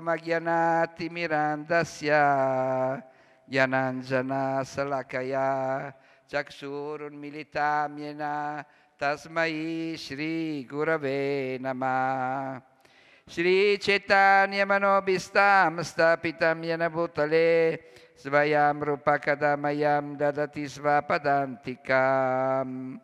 magyanati mirandasya Yananjana salakaya Chaksurun militam yena Tasmai Shri Gurave Namah. Shri Chaitanya Manobhistam Stapitam Yena Bhutale Svayam Rupakadamayam Dadati Svapadantikam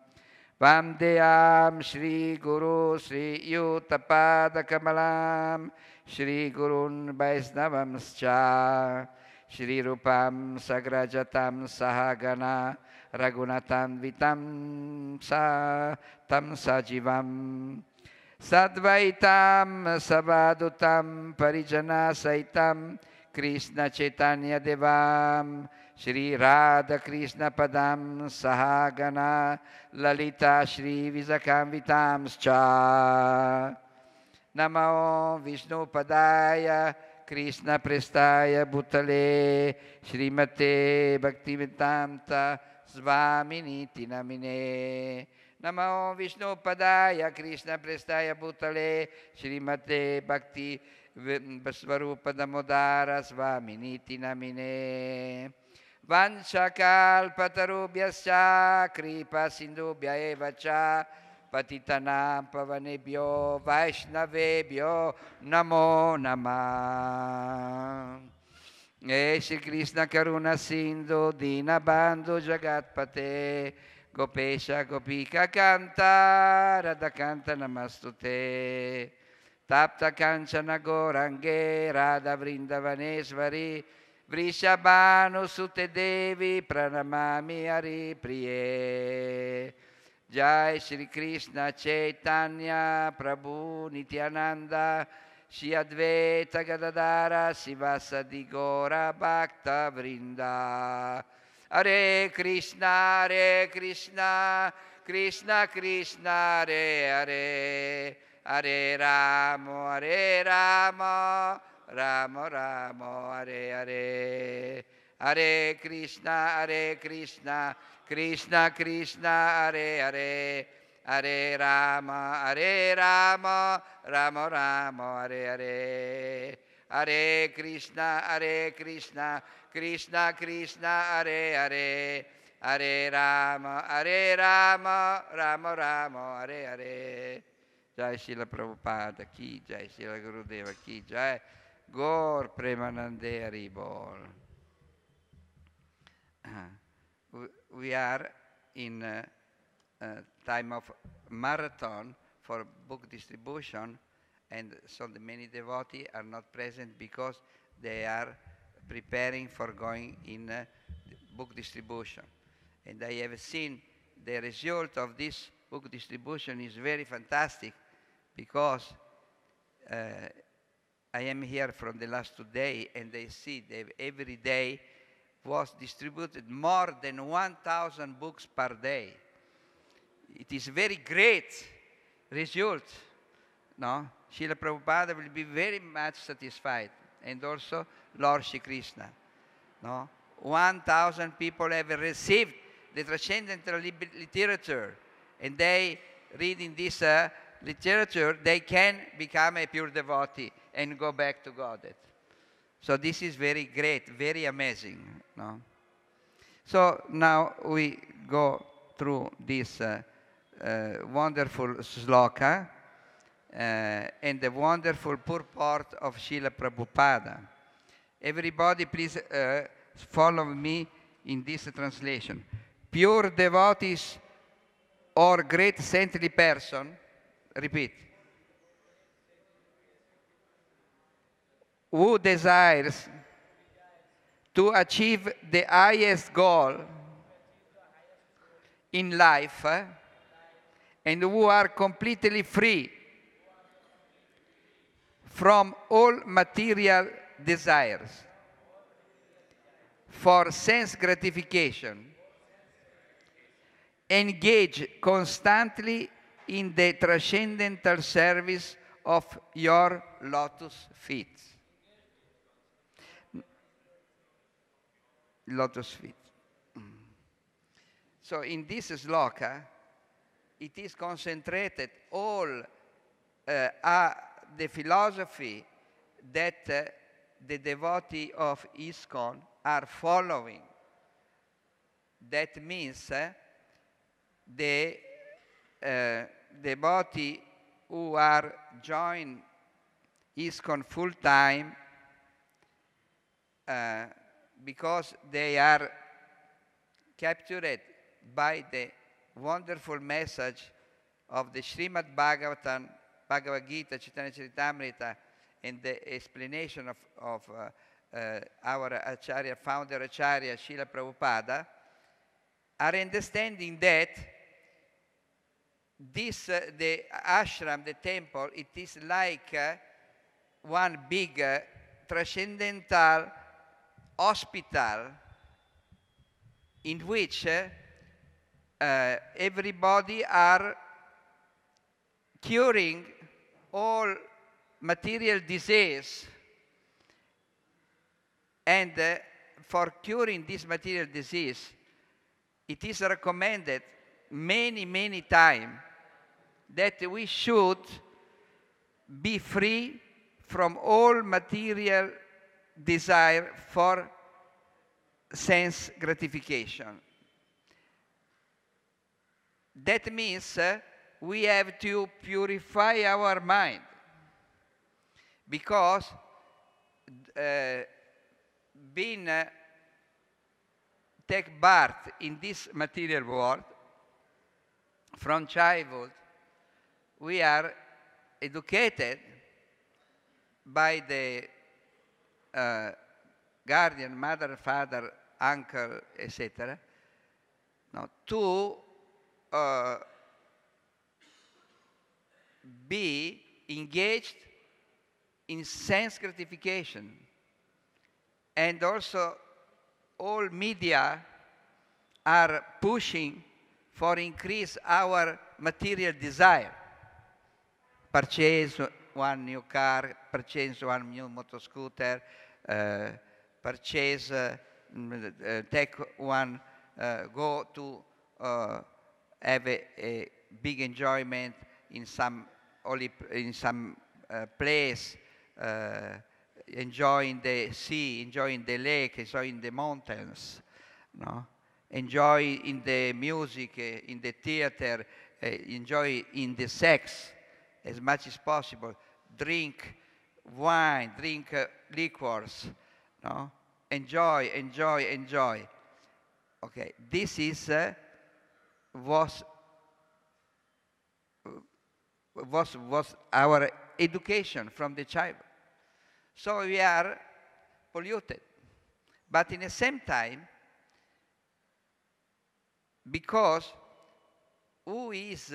Vandeam Shri Guru Shri Yutapada Kamalam Shri Gurun Vaisnavamscha Shri Rupam Sagrajatam Sahagana Raghunatam Vitam Tam Sajivam Sadvaitam Savadutam Parijana Saitam Krishna Chaitanya Devam Shri Radha Krishna Padam Sahagana Lalita Shri Visakam Vitamscha Namo Vishnu Padaya Krishna Prestaya Bhutale Srimate Bhaktivedanta Svaminiti Namine Namo Vishnu Padaya Krishna Prestaya Bhutale Srimate Bhakti Svarupa Damodara Svaminiti Namine Vanchakalpatarubhyascha Kripa Sindhubhya eva cha Patitanam Pavanebhyo Vaishnavebhyo Namo Namah. Shri Krishna Karuna Sindhu Dinabandhu Jagatpate Gopesha Gopika Kanta Radha Kanta Namastute Tapta Kanchana Gorange Radha Vrindavaneshvari Vrishabhanu Sute Devi Pranamami Hari Priye Jai Shri Krishna Chaitanya Prabhu Nityananda Shri Advaita Gadadara Sivasadi Gora Bhakta Vrinda Hare Krishna Krishna Krishna Hare Hare Hare Ramo Ramo Ramo Hare Hare Hare Krishna Krishna Krishna Hare Hare Hare Rama Ramo Ramo Hare Hare Hare Krishna Krishna Krishna Hare Hare Hare Rama Ramo Ramo Hare Hare. Jai Srila Prabhupada ki jai, Srila Gurudeva ki jai, Gaur Premanande Hari Bol. We are in a time of marathon for book distribution, and so the many devotees are not present because they are preparing for going in book distribution. And I have seen the result of this book distribution is very fantastic, because I am here from the last 2 days, and they see that every day was distributed more than 1,000 books per day. It is very great result. No? Srila Prabhupada will be very much satisfied, and also Lord Shri Krishna. No? 1,000 people have received the transcendental literature, and they read in this literature, they can become a pure devotee and go back to Godhead. So this is very great, very amazing. No? So now we go through this wonderful sloka and the wonderful purport of Srila Prabhupada. Everybody please follow me in this translation. Pure devotees or great saintly person, repeat, who desires to achieve the highest goal in life and who are completely free from all material desires for sense gratification, engage constantly in the transcendental service of your lotus feet. Lotus feet. So in this sloka, it is concentrated all the philosophy, that the devotee of ISKCON are following. That means the devotee who are join ISKCON full time because they are captured by the wonderful message of the Srimad Bhagavatam, Bhagavad Gita, Chaitanya Charitamrita, and the explanation of our Acharya, founder Acharya, Srila Prabhupada, are understanding that this, the ashram, the temple, it is like one big transcendental hospital in which everybody are curing all material disease, and for curing this material disease, it is recommended many times that we should be free from all material desire for sense gratification. That means we have to purify our mind, because being take birth in this material world from childhood, we are educated by the guardian, mother, father, uncle, etc., to be engaged in sense gratification. And also all media are pushing for increase our material desire. Purchase one new car, purchase one new motor scooter, purchase, take one, go to have a big enjoyment in some place, enjoying the sea, enjoying the lake, enjoying the mountains, enjoy in the music, in the theater, enjoy in the sex as much as possible, drink wine, drink liquors, enjoy. Okay, this is was our education from the child. So we are polluted. But in the same time, because who is,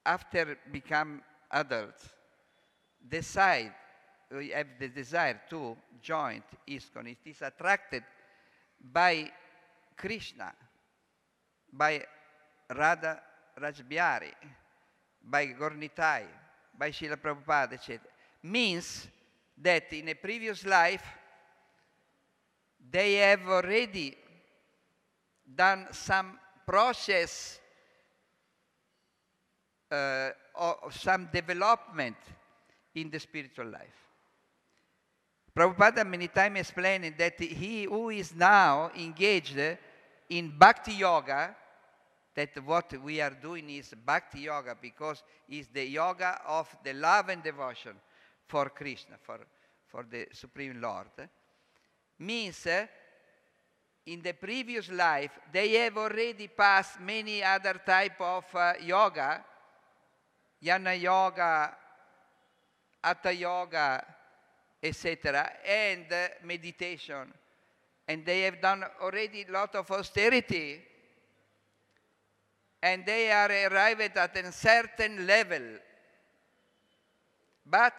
after become adults, decide, we have the desire to join ISKCON, it is attracted by Krishna, by Radha Rajbihari, by Gornitai, by Srila Prabhupada, etc., means that in a previous life they have already done some process or some development in the spiritual life. Prabhupada many times explained that he who is now engaged in bhakti yoga, that what we are doing is bhakti yoga, because it's the yoga of the love and devotion for Krishna, for the Supreme Lord, means in the previous life they have already passed many other type of yoga, Jnana yoga, Hatha yoga, etc., and meditation. And they have done already a lot of austerity, and they are arrived at a certain level, but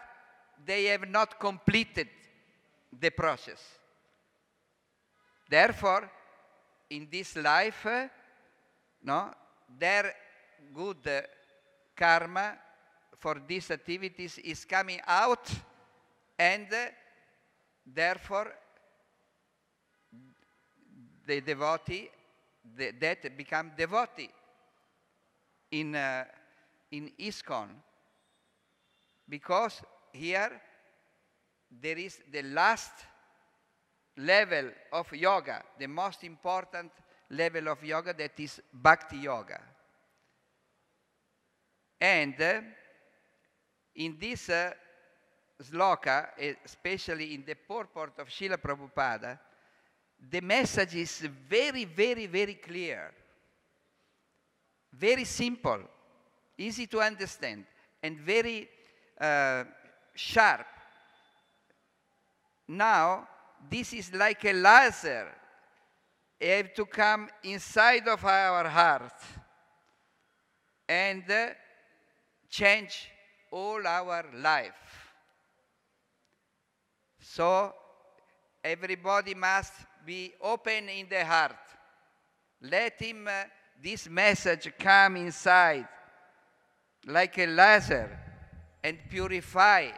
they have not completed the process. Therefore, in this life, their good karma for these activities is coming out, and therefore the devotee, that become devotee in ISKCON, because here there is the last level of yoga, the most important level of yoga, that is Bhakti Yoga. And in this sloka, especially in the purport of Srila Prabhupada, the message is very, very, very clear, very simple, easy to understand, and very sharp. Now, this is like a laser. It have to come inside of our heart and change all our life. So everybody must be open in the heart. Let him, this message come inside like a laser and purify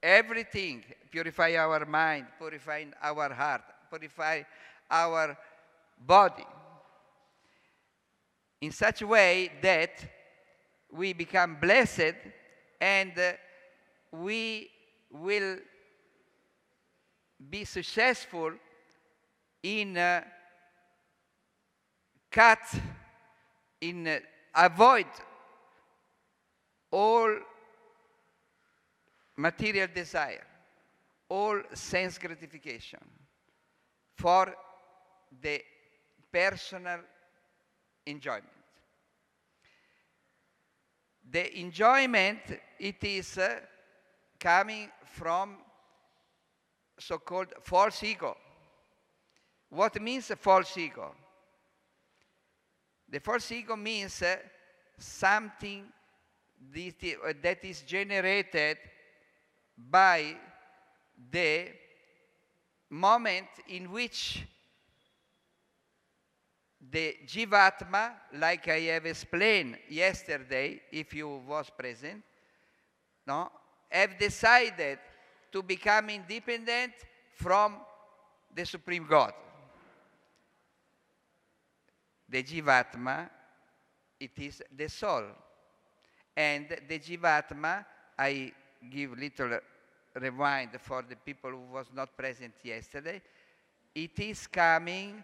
everything, purify our mind, purify our heart, purify our body, in such a way that we become blessed and we will be successful in avoid all material desire, all sense gratification for the personal enjoyment. The enjoyment, it is coming from so-called false ego. What means a false ego? The false ego means something that is generated by the moment in which the Jivatma, like I have explained yesterday, if you was present, no, have decided to become independent from the Supreme God. The Jivatma, it is the soul. And the Jivatma, I give little rewind for the people who was not present yesterday, it is coming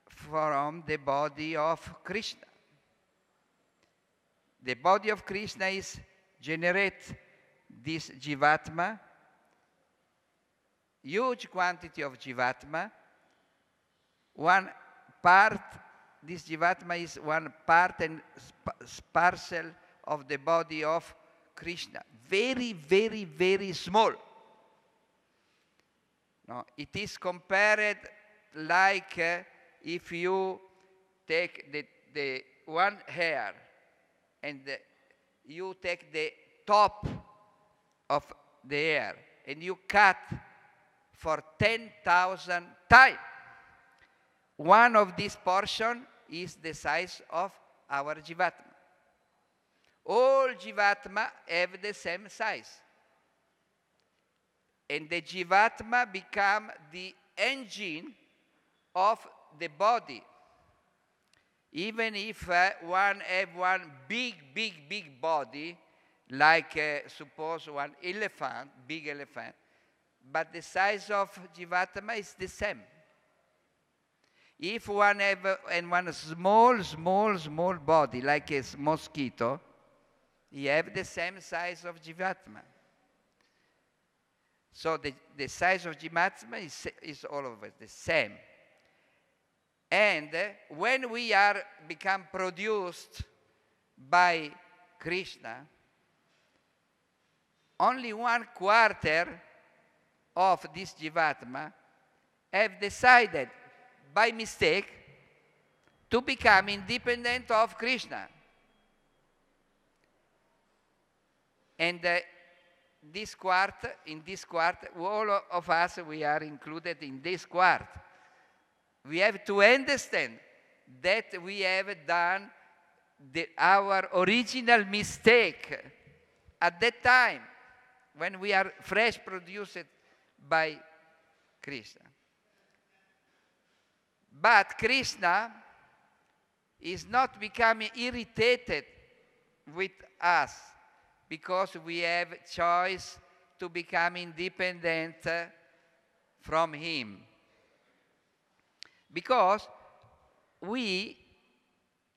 from the body of Krishna. The body of Krishna is generate this Jivatma, huge quantity of Jivatma. One part, this Jivatma is one part and parcel of the body of Krishna. Very, very, very small. No, it is compared like if you take the one hair and you take the top of the hair and you cut for 10,000 times. One of this portion is the size of our Jivatma. All Jivatma have the same size. And the Jivatma become the engine of the body. Even if one have one big body, like suppose one elephant, big elephant, but the size of Jivatma is the same. If one have one small body, like a mosquito, he have the same size of Jivatma. So the size of Jivatma is all of it the same. And when we are become produced by Krishna, only 1/4 of this Jivatma have decided by mistake to become independent of Krishna. And in this quart, all of us, we are included in this quart. We have to understand that we have done our original mistake at that time when we are fresh produced by Krishna. But Krishna is not becoming irritated with us because we have choice to become independent from him. Because we,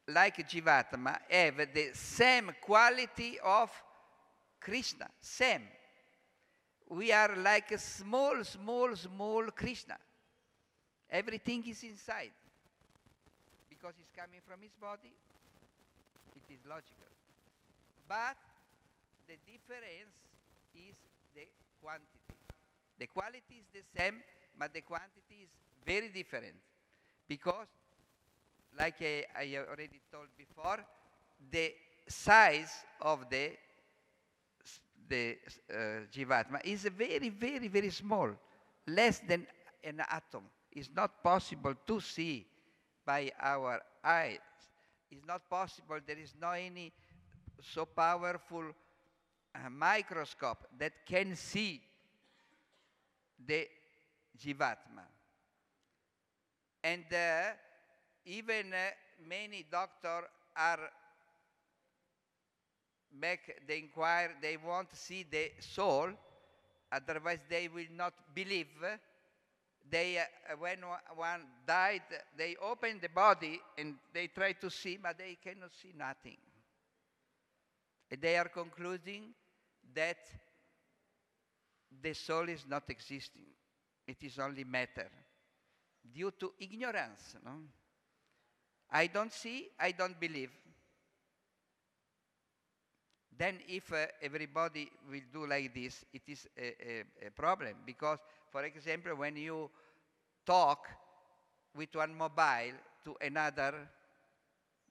like Jivatma, have the same quality of Krishna, same. We are like a small, small, small Krishna. Everything is inside. Because it's coming from his body, it is logical. But the difference is the quantity. The quality is the same, but the quantity is very different. Because, like I already told before, the size of the Jivatma is very, very, very small, less than an atom. It's not possible to see by our eyes. It's not possible. There is no any so powerful microscope that can see the Jivatma. And even many doctors are make the inquiry, they want to see the soul, otherwise they will not believe. They, when one died, they open the body and they try to see, but they cannot see nothing. And they are concluding that the soul is not existing. It is only matter, due to ignorance. No? I don't see, I don't believe. Then if everybody will do like this, it is a problem. Because, for example, when you talk with one mobile to another,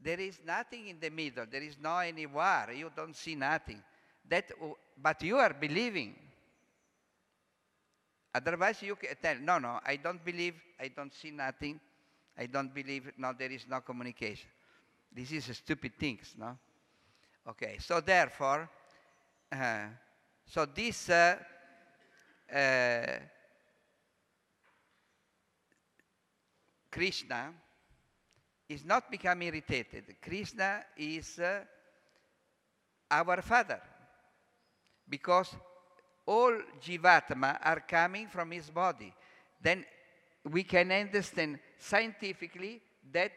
there is nothing in the middle. There is no any war. You don't see nothing. But you are believing. Otherwise, you can tell, no, I don't believe, I don't see nothing, I don't believe, no, there is no communication. This is a stupid thing, no? Okay, so therefore, so this Krishna is not becoming irritated. Krishna is our father, because all Jivatma are coming from his body. Then we can understand scientifically that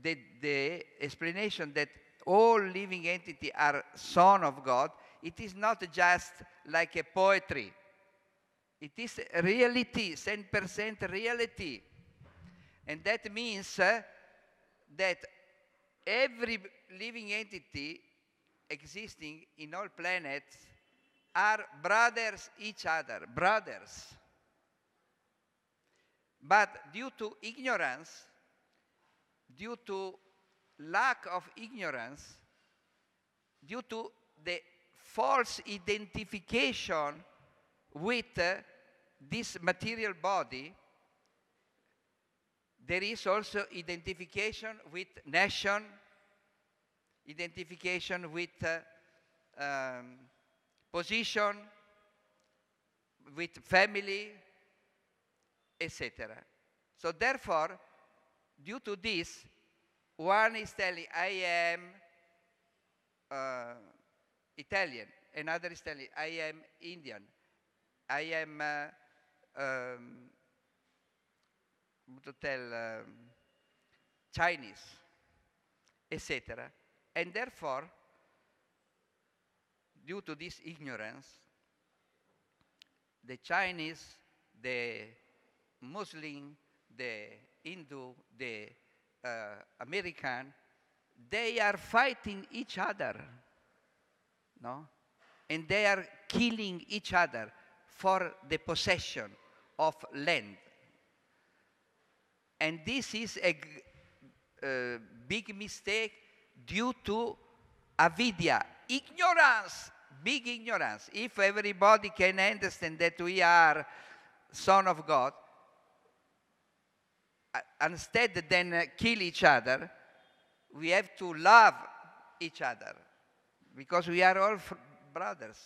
the explanation that all living entities are son of God, it is not just like a poetry. It is reality, 100% reality. And that means that every living entity existing in all planets are brothers each other, brothers. But due to ignorance, due to lack of ignorance, due to the false identification with this material body, there is also identification with nation, identification with position, with family, etc. So therefore, due to this, one is telling, I am Italian. Another is telling, I am Indian. I am, Chinese, etc. And therefore, due to this ignorance, the Chinese, the Muslim, the Hindu, the American, they are fighting each other, no? And they are killing each other for the possession of land. And this is a big mistake due to avidya, ignorance, big ignorance. If everybody can understand that we are son of God, instead than kill each other, we have to love each other, because we are all brothers.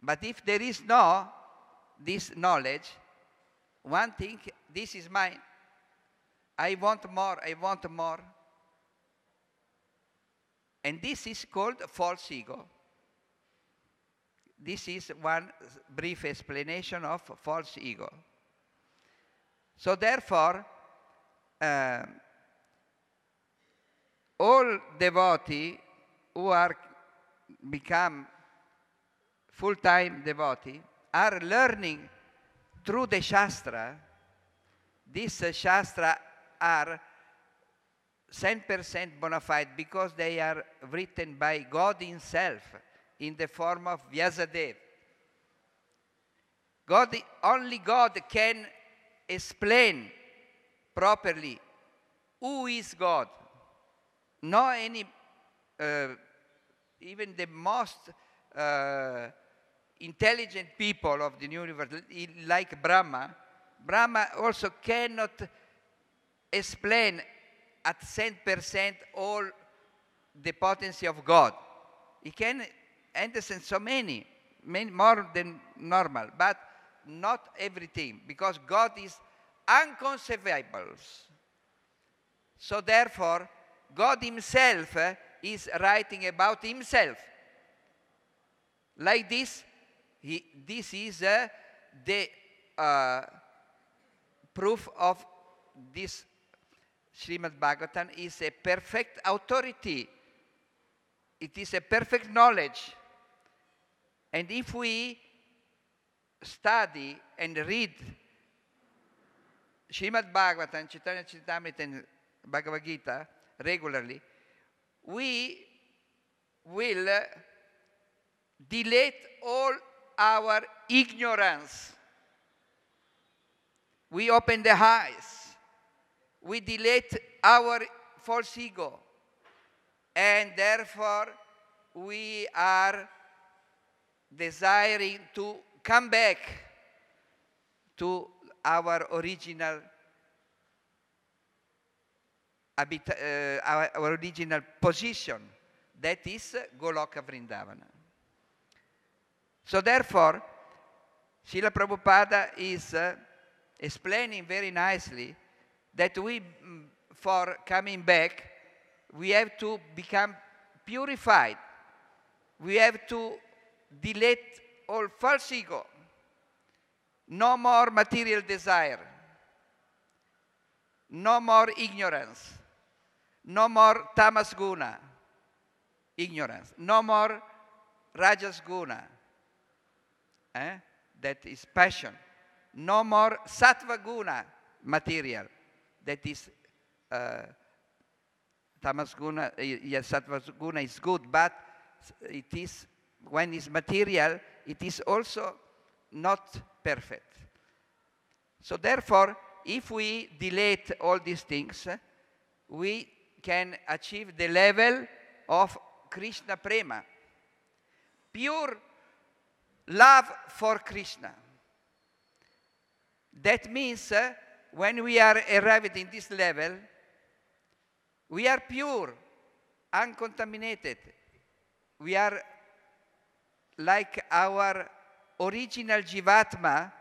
But if there is no this knowledge, one thing, this is mine, I want more, I want more. And this is called false ego. This is one brief explanation of false ego. So therefore, all devotees who are become full-time devotee are learning through the Shastra. These Shastra are 100% bona fide because they are written by God himself in the form of Vyasadeva. Only God can explain properly who is God. No any, even the most intelligent people of the universe, like Brahma also cannot explain at 100% all the potency of God. He can understand so many more than normal, but not everything, because God is unconceivable. So therefore, God himself is writing about himself. Like this, this is the proof of this Srimad Bhagavatam is a perfect authority. It is a perfect knowledge. And if we study and read Srimad Bhagavatam, Chaitanya Charitamrita, and Bhagavad Gita regularly, we will delete all our ignorance. We open the eyes. We delete our false ego. And therefore, we are desiring to come back to our original our original position, that is Goloka Vrindavana. So therefore, Srila Prabhupada is explaining very nicely that we, for coming back, we have to become purified. We have to delete all false ego. No more material desire. No more ignorance. No more tamas guna, ignorance. No more rajas guna, that is passion. No more sattva guna, material, that is tamas guna. Yes, sattva guna is good, but it is, when it's material, it is also not perfect. So therefore, if we delete all these things, we can achieve the level of Krishna Prema, pure love for Krishna. That means when we are arrived in this level, we are pure, uncontaminated. We are like our original Jivatma,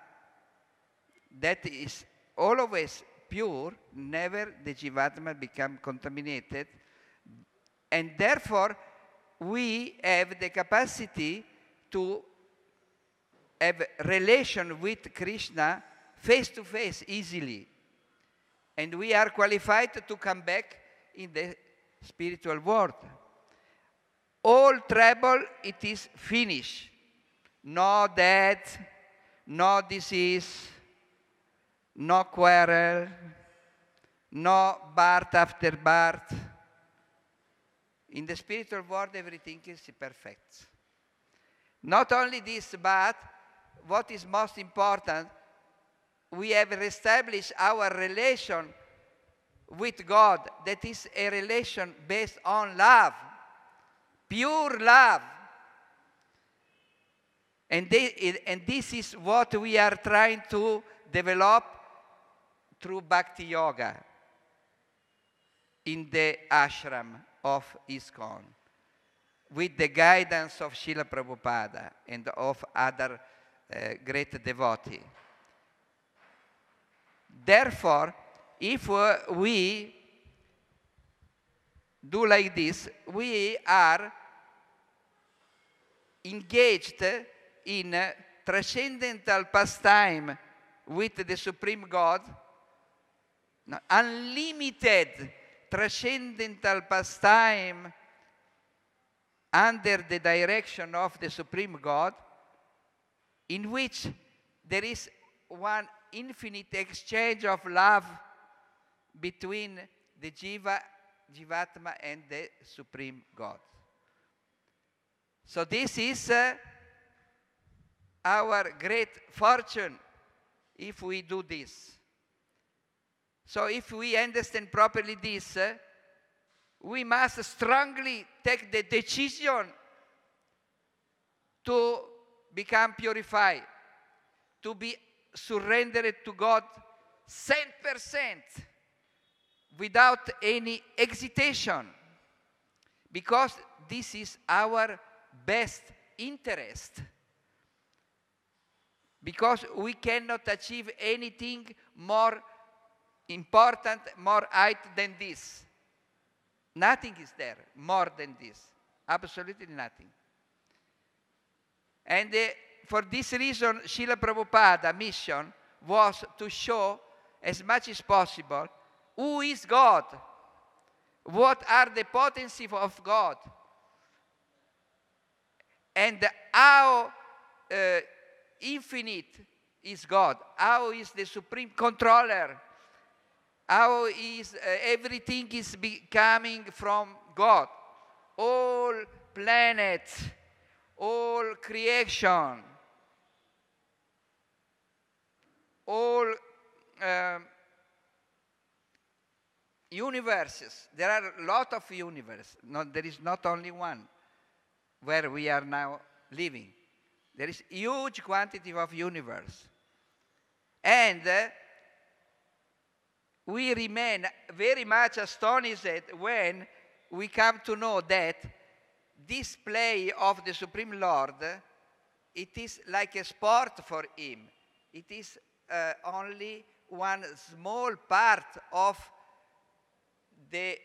that is always pure, never the Jivatma become contaminated, and therefore we have the capacity to have relation with Krishna face to face easily, and we are qualified to come back in the spiritual world. All trouble, it is finished. No death, no disease, no quarrel, no birth after birth. In the spiritual world, everything is perfect. Not only this, but what is most important, we have established our relation with God, that is a relation based on love, pure love. And this is what we are trying to develop through Bhakti Yoga in the ashram of ISKCON, with the guidance of Srila Prabhupada and of other great devotees. Therefore, if we do like this, we are engaged in transcendental pastime with the Supreme God, unlimited transcendental pastime under the direction of the Supreme God, in which there is one infinite exchange of love between the Jivatma and the Supreme God. So this is our great fortune if we do this. So if we understand properly this, we must strongly take the decision to become purified, to be surrendered to God 100% without any hesitation, because this is our best interest. Because we cannot achieve anything more important, more height than this. Nothing is there more than this. Absolutely nothing. And for this reason, Srila Prabhupada's mission was to show as much as possible who is God, what are the potencies of God, and how infinite is God, how is the supreme controller, how is everything is coming from God, all planets, all creation, all universes. There are a lot of universes. There is not only one where we are now living. There is huge quantity of universe. And we remain very much astonished when we come to know that this play of the Supreme Lord, it is like a sport for him. It is only one small part of the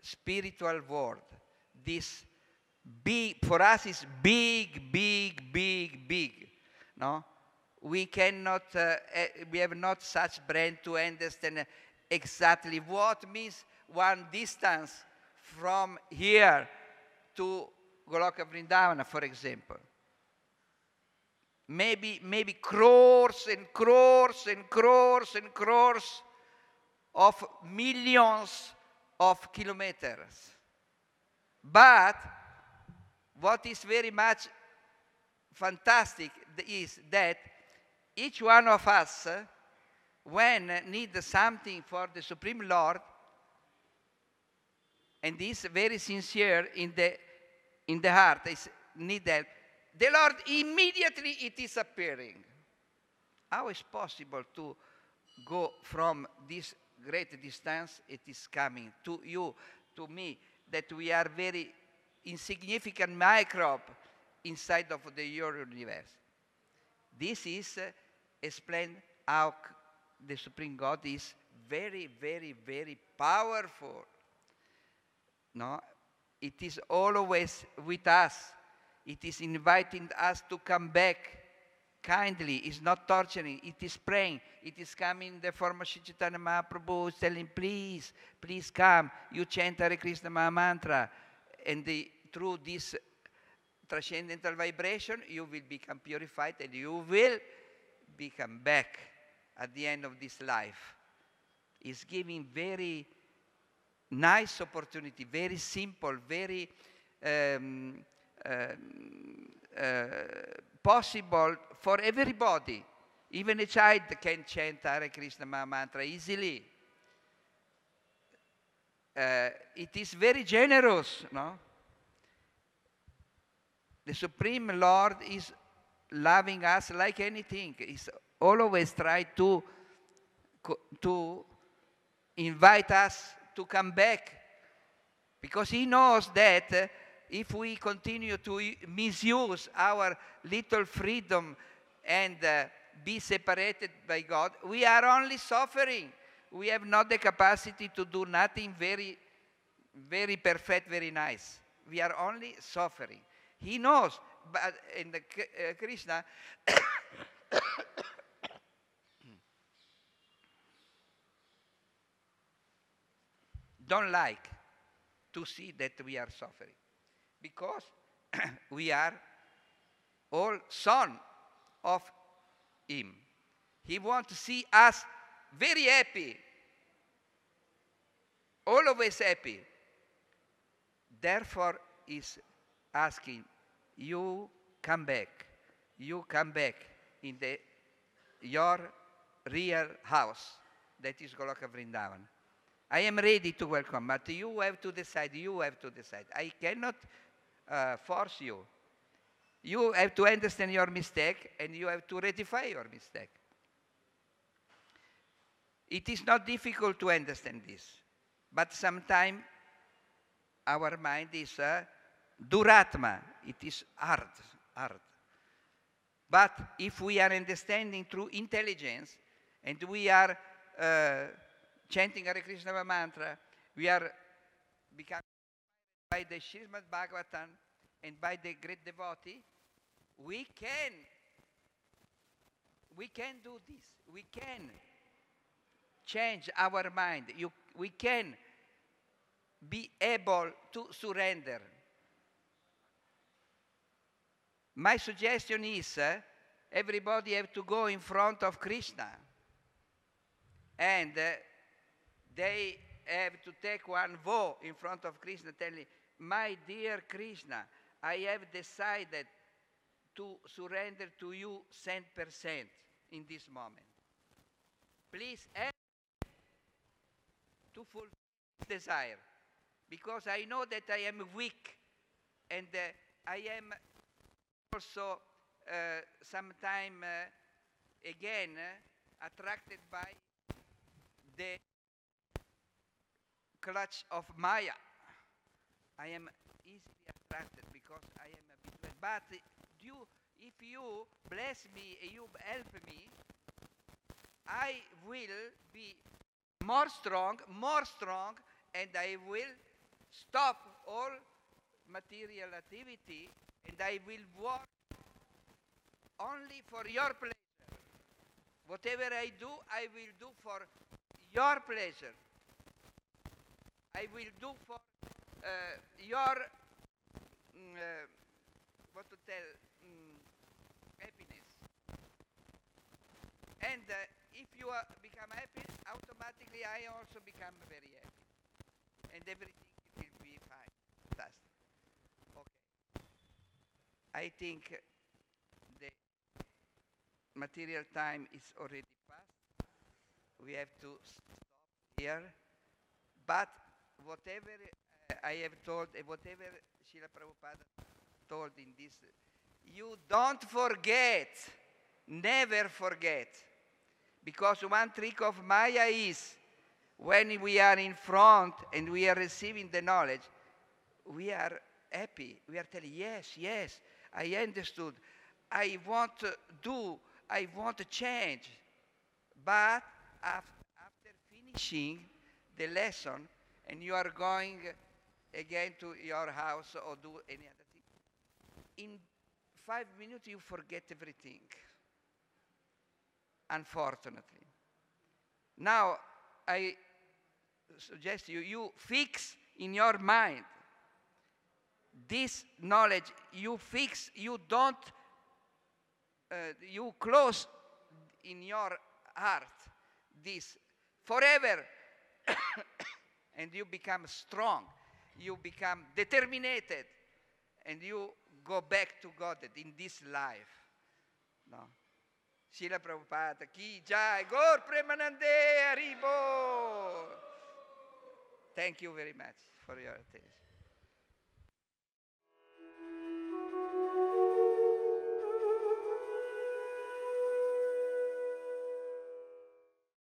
spiritual world. This big, for us is big, big, big, big. No? We cannot, we have not such brain to understand exactly what means one distance from here to Goloka Vrindavana, for example. Maybe crores and crores and crores and crores of millions of kilometers. But what is very much fantastic is that each one of us, when need something for the Supreme Lord, and is very sincere in the heart, is need help, the Lord immediately it is appearing. How is possible to go from this great distance? It is coming to you, to me, that we are very insignificant microbe inside of the universe. This is explain how the Supreme God is very, very, very powerful. No, it is always with us. It is inviting us to come back kindly. It's not torturing. It is praying. It is coming in the form of Sri Chaitanya Mahaprabhu, telling, please, please come. You chant Hare Krishna Maha Mantra. And through this transcendental vibration, you will become purified and you will become back at the end of this life. It's giving very nice opportunity, very simple, very possible for everybody. Even a child can chant Hare Krishna Maha Mantra easily. It is very generous, no? The Supreme Lord is loving us like anything. He's always trying to invite us to come back, because he knows that if we continue to misuse our little freedom and be separated by God, we are only suffering. We have not the capacity to do nothing very, very perfect, very nice. We are only suffering. He knows but in the Krishna don't like to see that we are suffering, because we are all son of him. He wants to see us very happy, always happy. Therefore, he's asking, you come back in your real house, that is Goloka Vrindavan. I am ready to welcome, but you have to decide. I cannot force you. You have to understand your mistake, and you have to rectify your mistake. It is not difficult to understand this, but sometimes our mind is duratma. It is hard. But if we are understanding through intelligence, and we are chanting Hare Krishna mantra, we are becoming by the Srimad Bhagavatam and by the great devotee, we can do this. We can change our mind. We can be able to surrender. My suggestion is everybody have to go in front of Krishna, and they have to take one vow in front of Krishna, telling, my dear Krishna, I have decided to surrender to you 100% in this moment. Please help me to fulfill this desire, because I know that I am weak, and I am also sometime again attracted by the clutch of Maya. I am easily attracted because I am habituated. But if you bless me, you help me, I will be more strong, and I will stop all material activity, and I will work only for your pleasure. Whatever I do, I will do for your pleasure. I will do for your, happiness. And if you become happy, automatically I also become very happy. And everything will be fine. Fantastic. Okay. I think the material time is already past. We have to stop here. But whatever I have told, whatever Srila Prabhupada told in this, you don't forget, never forget. Because one trick of Maya is, when we are in front and we are receiving the knowledge, we are happy. We are telling, yes, I understood. I want to do, I want to change. But after finishing the lesson, and you are going again to your house or do any other thing, in 5 minutes you forget everything, unfortunately. Now, I suggest you fix in your mind this knowledge. You fix, you don't, you close in your heart this forever. And you become strong, you become determined, and you go back to God in this life. No. Srila Prabhupada ki jai, Gaur Premanande Haribo. Thank you very much for your attention.